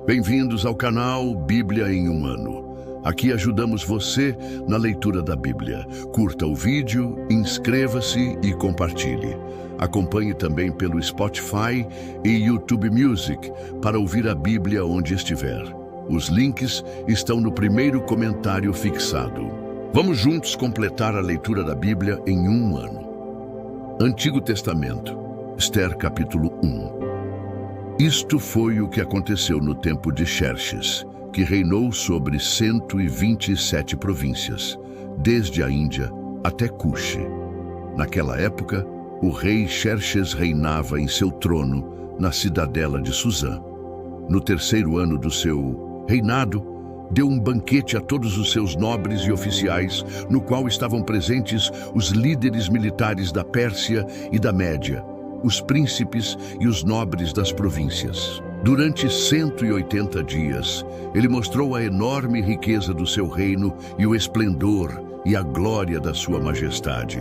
Bem-vindos ao canal Bíblia em um Ano. Aqui ajudamos você na leitura da Bíblia. Curta o vídeo, inscreva-se e compartilhe. Acompanhe também pelo Spotify e YouTube Music para ouvir a Bíblia onde estiver. Os links estão no primeiro comentário fixado. Vamos juntos completar a leitura da Bíblia em um ano. Antigo Testamento, Esther capítulo 1. Isto foi o que aconteceu no tempo de Xerxes, que reinou sobre 127 províncias, desde a Índia até Cuxe. Naquela época, o rei Xerxes reinava em seu trono na cidadela de Suzã. No terceiro ano do seu reinado, deu um banquete a todos os seus nobres e oficiais, no qual estavam presentes os líderes militares da Pérsia e da Média, os príncipes e os nobres das províncias. Durante 180 dias, ele mostrou a enorme riqueza do seu reino e o esplendor e a glória da sua majestade.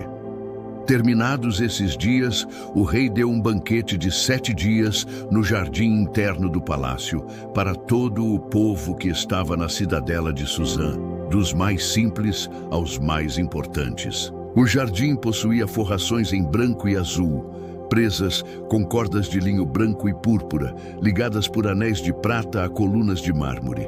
Terminados esses dias, o rei deu um banquete de 7 dias no jardim interno do palácio para todo o povo que estava na cidadela de Suzã, dos mais simples aos mais importantes. O jardim possuía forrações em branco e azul, presas com cordas de linho branco e púrpura, ligadas por anéis de prata a colunas de mármore.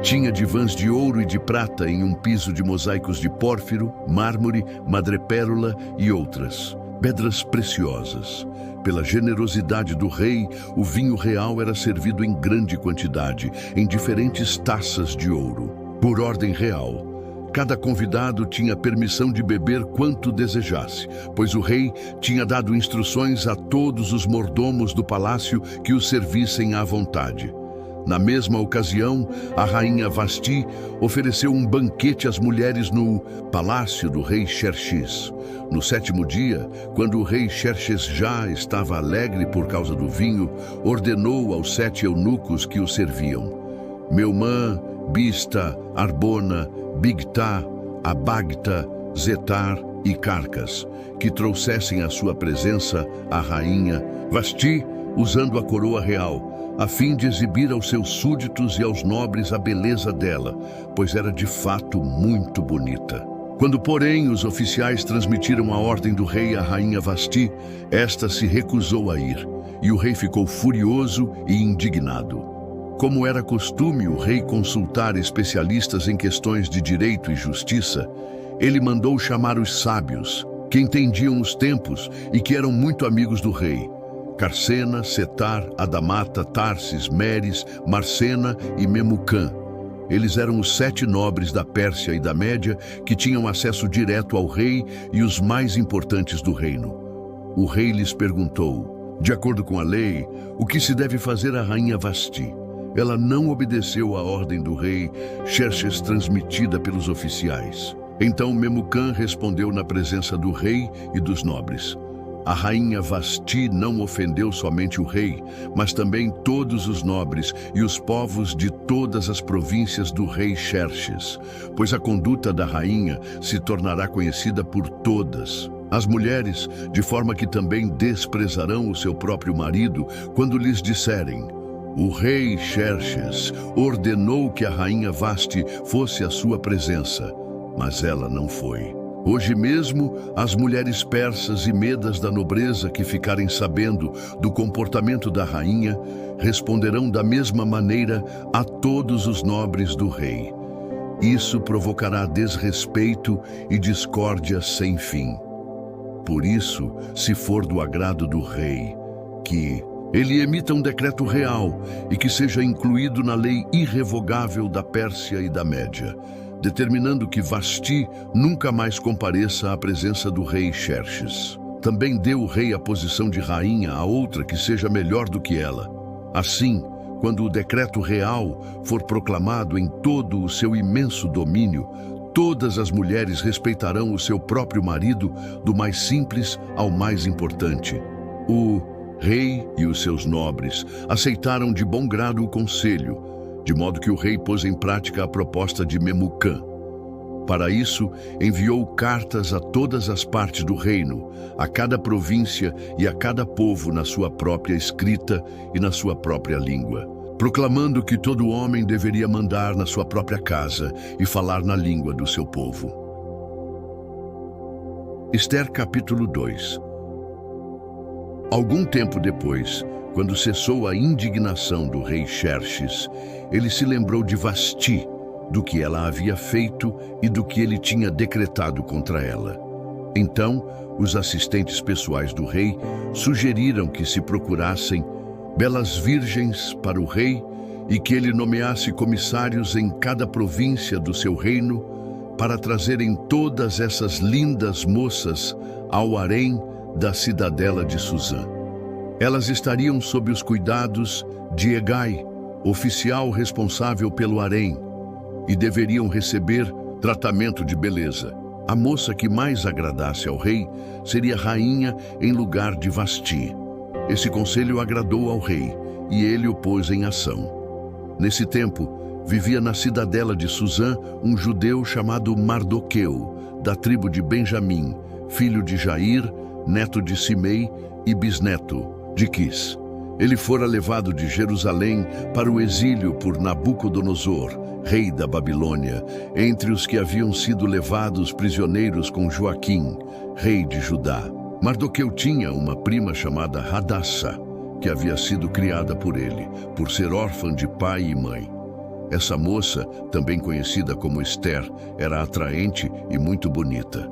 Tinha divãs de ouro e de prata em um piso de mosaicos de pórfiro, mármore, madrepérola e outras, pedras preciosas. Pela generosidade do rei, o vinho real era servido em grande quantidade, em diferentes taças de ouro. Por ordem real, cada convidado tinha permissão de beber quanto desejasse, pois o rei tinha dado instruções a todos os mordomos do palácio que os servissem à vontade. Na mesma ocasião, a rainha Vasti ofereceu um banquete às mulheres no palácio do rei Xerxes. No 7º dia, quando o rei Xerxes já estava alegre por causa do vinho, ordenou aos 7 eunucos que o serviam: Meumã, Bista, Arbona, Bigtá, Abagta, Zetar e Carcas, que trouxessem à sua presença a rainha Vasti, usando a coroa real, a fim de exibir aos seus súditos e aos nobres a beleza dela, pois era de fato muito bonita. Quando, porém, os oficiais transmitiram a ordem do rei à rainha Vasti, esta se recusou a ir, e o rei ficou furioso e indignado. Como era costume o rei consultar especialistas em questões de direito e justiça, ele mandou chamar os sábios, que entendiam os tempos e que eram muito amigos do rei: Carcena, Setar, Adamata, Tarsis, Meres, Marcena e Memucã. Eles eram os 7 nobres da Pérsia e da Média que tinham acesso direto ao rei e os mais importantes do reino. O rei lhes perguntou: de acordo com a lei, o que se deve fazer à rainha Vasti? Ela não obedeceu à ordem do rei Xerxes transmitida pelos oficiais. Então Memucã respondeu na presença do rei e dos nobres: a rainha Vasti não ofendeu somente o rei, mas também todos os nobres e os povos de todas as províncias do rei Xerxes, pois a conduta da rainha se tornará conhecida por todas as mulheres, de forma que também desprezarão o seu próprio marido quando lhes disserem: o rei Xerxes ordenou que a rainha Vasti fosse à sua presença, mas ela não foi. Hoje mesmo, as mulheres persas e medas da nobreza que ficarem sabendo do comportamento da rainha responderão da mesma maneira a todos os nobres do rei. Isso provocará desrespeito e discórdia sem fim. Por isso, se for do agrado do rei, que ele emita um decreto real e que seja incluído na lei irrevogável da Pérsia e da Média, determinando que Vasti nunca mais compareça à presença do rei Xerxes. Também dê o rei a posição de rainha a outra que seja melhor do que ela. Assim, quando o decreto real for proclamado em todo o seu imenso domínio, todas as mulheres respeitarão o seu próprio marido, do mais simples ao mais importante. O rei e os seus nobres aceitaram de bom grado o conselho, de modo que o rei pôs em prática a proposta de Memucã. Para isso, enviou cartas a todas as partes do reino, a cada província e a cada povo na sua própria escrita e na sua própria língua. proclamando que todo homem deveria mandar na sua própria casa e falar na língua do seu povo. Ester capítulo 2. Algum tempo depois, quando cessou a indignação do rei Xerxes, ele se lembrou de Vasti, do que ela havia feito e do que ele tinha decretado contra ela. Então, os assistentes pessoais do rei sugeriram que se procurassem belas virgens para o rei e que ele nomeasse comissários em cada província do seu reino para trazerem todas essas lindas moças ao harém da cidadela de Suzã. Elas estariam sob os cuidados de Hegai, oficial responsável pelo harém, e deveriam receber tratamento de beleza. A moça que mais agradasse ao rei seria rainha em lugar de Vasti. Esse conselho agradou ao rei e ele o pôs em ação. Nesse tempo, vivia na cidadela de Suzã um judeu chamado Mardoqueu, da tribo de Benjamim, filho de Jair, neto de Simei e bisneto de Quis. Ele fora levado de Jerusalém para o exílio por Nabucodonosor, rei da Babilônia, entre os que haviam sido levados prisioneiros com Joaquim, rei de Judá. Mardoqueu tinha uma prima chamada Hadassa, que havia sido criada por ele, por ser órfã de pai e mãe. Essa moça, também conhecida como Ester, era atraente e muito bonita.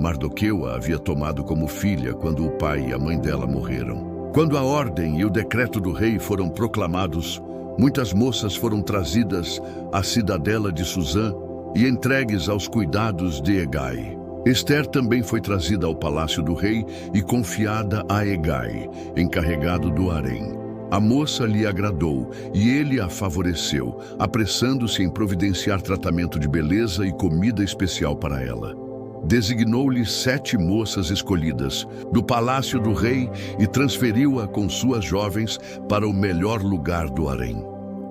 Mardoqueu a havia tomado como filha quando o pai e a mãe dela morreram. Quando a ordem e o decreto do rei foram proclamados, muitas moças foram trazidas à cidadela de Suzã e entregues aos cuidados de Hegai. Ester também foi trazida ao palácio do rei e confiada a Hegai, encarregado do harém. A moça lhe agradou e ele a favoreceu, apressando-se em providenciar tratamento de beleza e comida especial para ela. Designou-lhe 7 moças escolhidas do palácio do rei e transferiu-a com suas jovens para o melhor lugar do harém.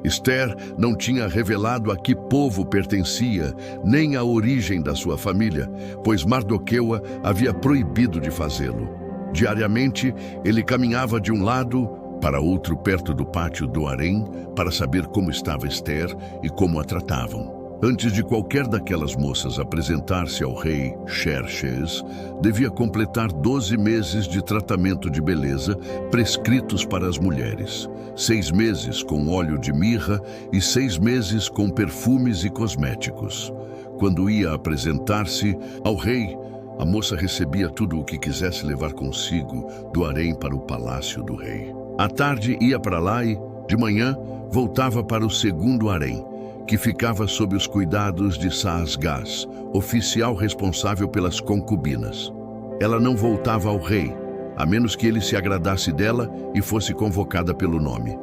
Ester não tinha revelado a que povo pertencia, nem a origem da sua família, pois Mardoqueu havia proibido de fazê-lo. Diariamente, ele caminhava de um lado para outro perto do pátio do harém para saber como estava Ester e como a tratavam. Antes de qualquer daquelas moças apresentar-se ao rei Xerxes, devia completar 12 meses de tratamento de beleza prescritos para as mulheres, 6 meses com óleo de mirra e 6 meses com perfumes e cosméticos. Quando ia apresentar-se ao rei, a moça recebia tudo o que quisesse levar consigo do harém para o palácio do rei. À tarde ia para lá e, de manhã, voltava para o segundo harém, que ficava sob os cuidados de Saasgás, oficial responsável pelas concubinas. Ela não voltava ao rei, a menos que ele se agradasse dela e fosse convocada pelo nome.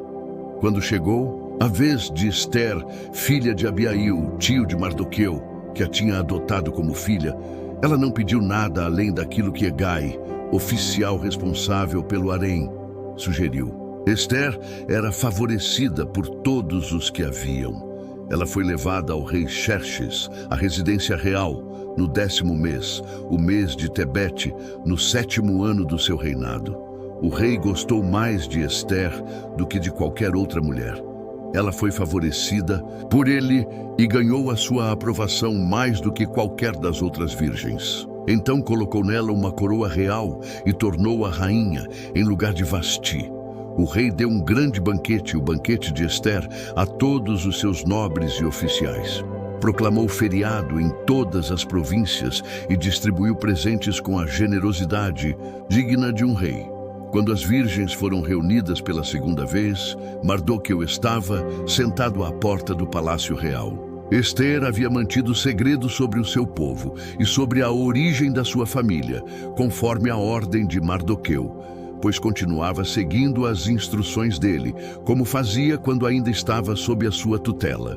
Quando chegou a vez de Ester, filha de Abiail, tio de Mardoqueu, que a tinha adotado como filha, ela não pediu nada além daquilo que Hegai, oficial responsável pelo harém, sugeriu. Ester era favorecida por todos os que haviam. Ela foi levada ao rei Xerxes, à residência real, no 10º mês, o mês de Tebete, no 7º ano do seu reinado. O rei gostou mais de Ester do que de qualquer outra mulher. Ela foi favorecida por ele e ganhou a sua aprovação mais do que qualquer das outras virgens. Então colocou nela uma coroa real e tornou-a rainha, em lugar de Vasti. O rei deu um grande banquete, o banquete de Ester, a todos os seus nobres e oficiais. Proclamou feriado em todas as províncias e distribuiu presentes com a generosidade digna de um rei. Quando as virgens foram reunidas pela segunda vez, Mardoqueu estava sentado à porta do palácio real. Ester havia mantido segredo sobre o seu povo e sobre a origem da sua família, conforme a ordem de Mardoqueu, pois continuava seguindo as instruções dele, como fazia quando ainda estava sob a sua tutela.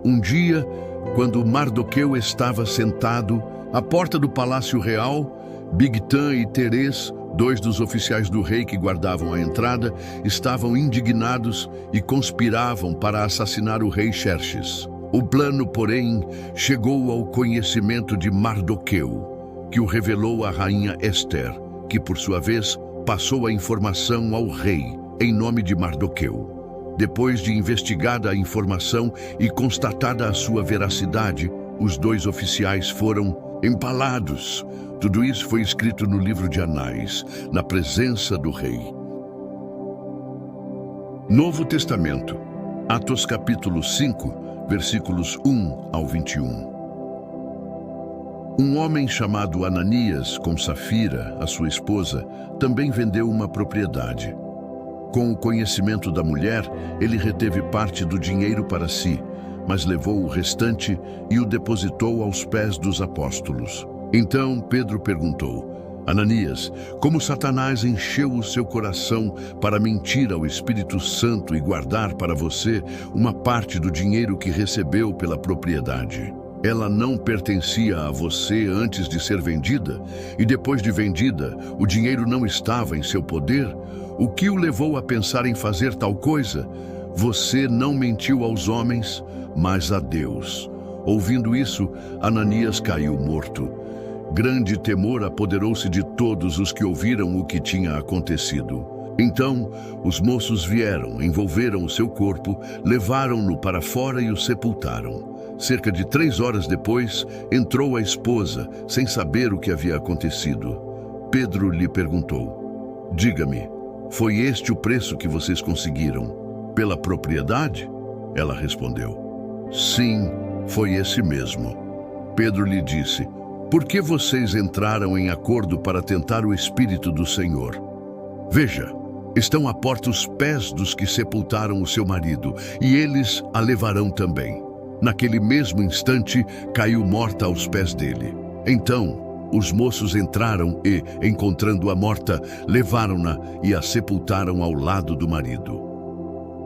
Um dia, quando Mardoqueu estava sentado à porta do palácio real, Bigtã e Teres, 2 dos oficiais do rei que guardavam a entrada, estavam indignados e conspiravam para assassinar o rei Xerxes. O plano, porém, chegou ao conhecimento de Mardoqueu, que o revelou à rainha Ester, que, por sua vez, passou a informação ao rei, em nome de Mardoqueu. Depois de investigada a informação e constatada a sua veracidade, os 2 oficiais foram empalados. Tudo isso foi escrito no livro de Anais, na presença do rei. Novo Testamento, Atos capítulo 5, versículos 1 ao 21. Um homem chamado Ananias, com Safira, a sua esposa, também vendeu uma propriedade. Com o conhecimento da mulher, ele reteve parte do dinheiro para si, mas levou o restante e o depositou aos pés dos apóstolos. Então Pedro perguntou: Ananias, como Satanás encheu o seu coração para mentir ao Espírito Santo e guardar para você uma parte do dinheiro que recebeu pela propriedade? Ela não pertencia a você antes de ser vendida, e depois de vendida, o dinheiro não estava em seu poder? O que o levou a pensar em fazer tal coisa? Você não mentiu aos homens, mas a Deus. Ouvindo isso, Ananias caiu morto. Grande temor apoderou-se de todos os que ouviram o que tinha acontecido. Então, os moços vieram, envolveram o seu corpo, levaram-no para fora e o sepultaram. Cerca de 3 horas depois, entrou a esposa, sem saber o que havia acontecido. Pedro lhe perguntou: Diga-me, foi este o preço que vocês conseguiram? Pela propriedade? Ela respondeu: Sim, foi esse mesmo. Pedro lhe disse: Por que vocês entraram em acordo para tentar o Espírito do Senhor? Veja, estão à porta os pés dos que sepultaram o seu marido, e eles a levarão também. Naquele mesmo instante, caiu morta aos pés dele. Então, os moços entraram e, encontrando-a morta, levaram-na e a sepultaram ao lado do marido.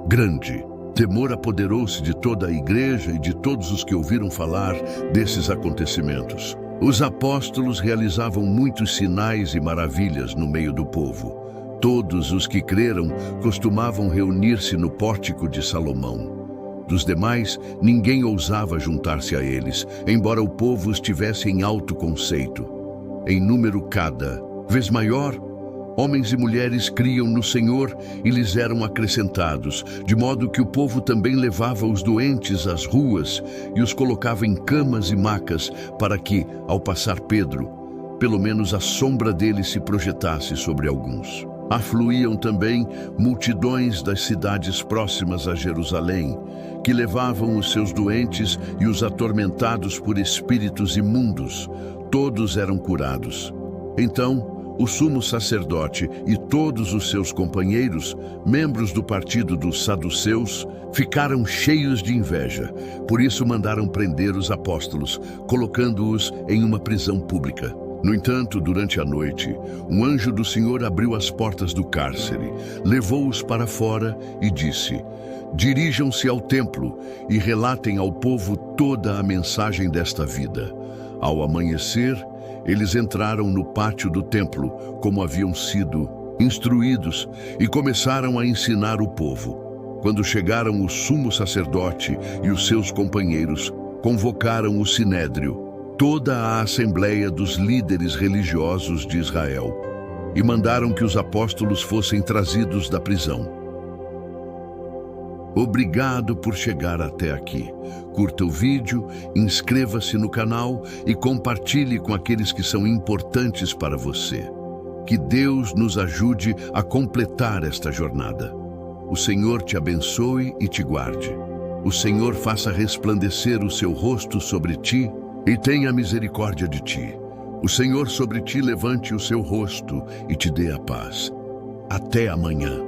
Grande temor apoderou-se de toda a igreja e de todos os que ouviram falar desses acontecimentos. Os apóstolos realizavam muitos sinais e maravilhas no meio do povo. Todos os que creram costumavam reunir-se no pórtico de Salomão. Dos demais, ninguém ousava juntar-se a eles, embora o povo estivesse em alto conceito. Em número cada vez maior, homens e mulheres criam no Senhor e lhes eram acrescentados, de modo que o povo também levava os doentes às ruas e os colocava em camas e macas, para que, ao passar Pedro, pelo menos a sombra dele se projetasse sobre alguns. Afluíam também multidões das cidades próximas a Jerusalém, que levavam os seus doentes e os atormentados por espíritos imundos. Todos eram curados. Então, o sumo sacerdote e todos os seus companheiros, membros do partido dos saduceus, ficaram cheios de inveja. Por isso mandaram prender os apóstolos, colocando-os em uma prisão pública. No entanto, durante a noite, um anjo do Senhor abriu as portas do cárcere, levou-os para fora e disse: Dirijam-se ao templo e relatem ao povo toda a mensagem desta vida. Ao amanhecer, eles entraram no pátio do templo, como haviam sido instruídos, e começaram a ensinar o povo. Quando chegaram o sumo sacerdote e os seus companheiros, convocaram o sinédrio, toda a assembleia dos líderes religiosos de Israel, e mandaram que os apóstolos fossem trazidos da prisão. Obrigado por chegar até aqui. Curta o vídeo, inscreva-se no canal e compartilhe com aqueles que são importantes para você. Que Deus nos ajude a completar esta jornada. O Senhor te abençoe e te guarde. O Senhor faça resplandecer o seu rosto sobre ti e tenha misericórdia de ti. O Senhor sobre ti levante o seu rosto e te dê a paz. Até amanhã.